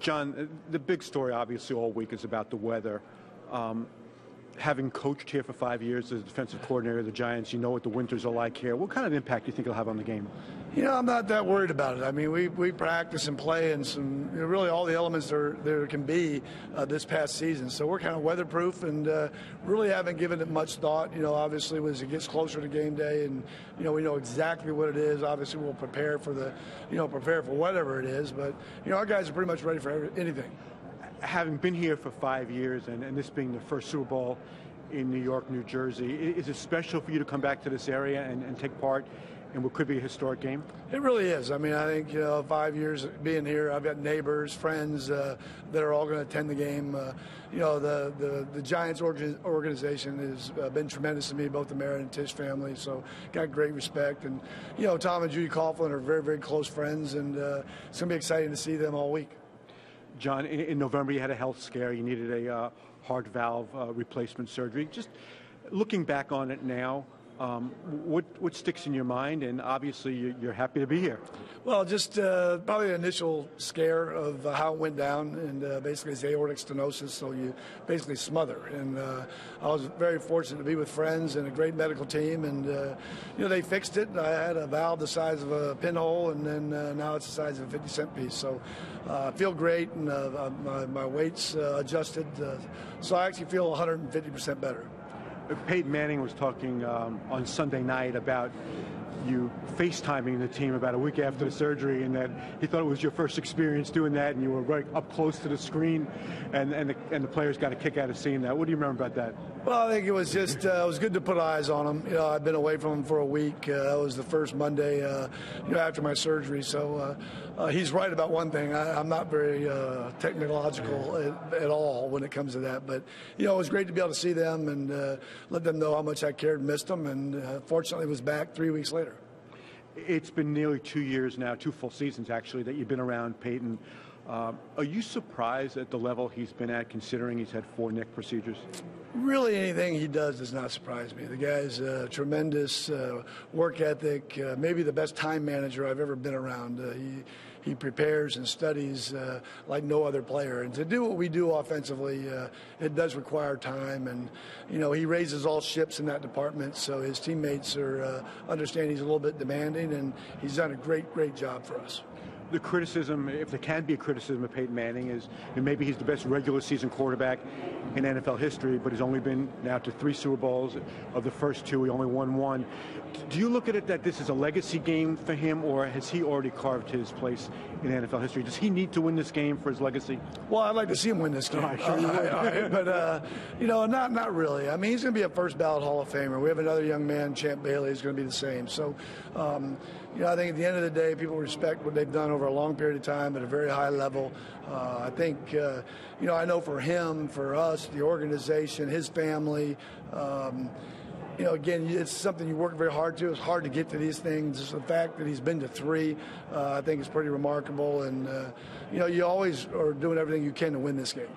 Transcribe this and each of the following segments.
John, the big story obviously all week is about the weather. Having coached here for 5 years as a defensive coordinator of the Giants, you know what the winters are like here. What kind of impact do you think it'll have on the game? You know, I'm not that worried about it. I mean, we practice and play and some really all the elements there can be this past season. So we're kind of weatherproof and really haven't given it much thought. You know, obviously as it gets closer to game day and we know exactly what it is. Obviously we'll prepare for prepare for whatever it is. But our guys are pretty much ready for anything. Having been here for 5 years and this being the first Super Bowl in New York, New Jersey, is it special for you to come back to this area and take part in what could be a historic game? It really is. I mean, I think 5 years being here, I've got neighbors, friends that are all going to attend the game. The Giants organization has been tremendous to me, both the Merritt and Tisch family. So got great respect. And Tom and Judy Coughlin are very, very close friends, and it's going to be exciting to see them all week. John, in November you had a health scare. You needed a heart valve replacement surgery. Just looking back on it now, what sticks in your mind? And obviously you're happy to be here. Well, just probably the initial scare of how it went down, and basically it's aortic stenosis, so you basically smother. And I was very fortunate to be with friends and a great medical team, and they fixed it. I had a valve the size of a pinhole, and then now it's the size of a 50-cent piece. So I feel great, and my weight's adjusted, so I actually feel 150% better. Peyton Manning was talking on Sunday night about you FaceTiming the team about a week after the surgery, and that he thought it was your first experience doing that, and you were right up close to the screen, and the players got a kick out of seeing that. What do you remember about that? Well, I think it was just it was good to put eyes on him. I've been away from him for a week. That was the first Monday after my surgery. So he's right about one thing. I'm not very technological at all when it comes to that. But it was great to be able to see them and let them know how much I cared and missed them. And fortunately, was back 3 weeks later. It's been nearly 2 years now, 2 full seasons actually, that you've been around Peyton. Are you surprised at the level he's been at, considering he's had 4 neck procedures? Really, anything he does not surprise me. The guy's a tremendous work ethic, maybe the best time manager I've ever been around. He prepares and studies like no other player. And to do what we do offensively, it does require time. And, he raises all ships in that department, so his teammates understand he's a little bit demanding, and he's done a great, great job for us. The criticism, if there can be a criticism of Peyton Manning, is that maybe he's the best regular season quarterback in NFL history, but he's only been now to 3 Super Bowls. Of the first 2, he only won 1. Do you look at it that this is a legacy game for him, or has he already carved his place in NFL history? Does he need to win this game for his legacy? Well, I'd like to see him win this game. Sure you would. But not really. I mean, he's going to be a first ballot Hall of Famer. We have another young man, Champ Bailey, who's going to be the same. So, I think at the end of the day, people respect what they've done over a long period of time at a very high level. I think, I know for him, for us, the organization, his family, again, it's something you work very hard to. It's hard to get to these things. Just the fact that he's been to 3, I think is pretty remarkable. And, you always are doing everything you can to win this game.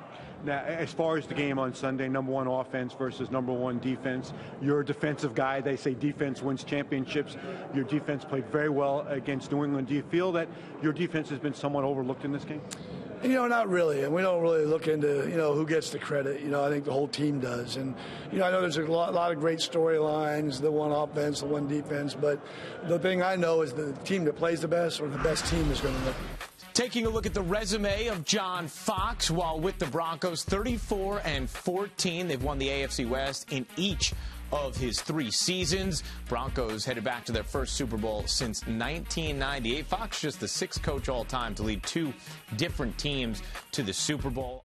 Now, as far as the game on Sunday, #1 offense versus #1 defense, you're a defensive guy. They say defense wins championships. Your defense played very well against New England. Do you feel that your defense has been somewhat overlooked in this game? Not really, and we don't really look into, who gets the credit. I think the whole team does. And, I know there's a lot of great storylines, the one offense, the one defense, but the thing I know is the team that plays the best or the best team is going to win. Taking a look at the resume of John Fox while with the Broncos, 34-14. They've won the AFC West in each of his 3 seasons. Broncos headed back to their first Super Bowl since 1998. Fox just the 6th coach all time to lead 2 different teams to the Super Bowl.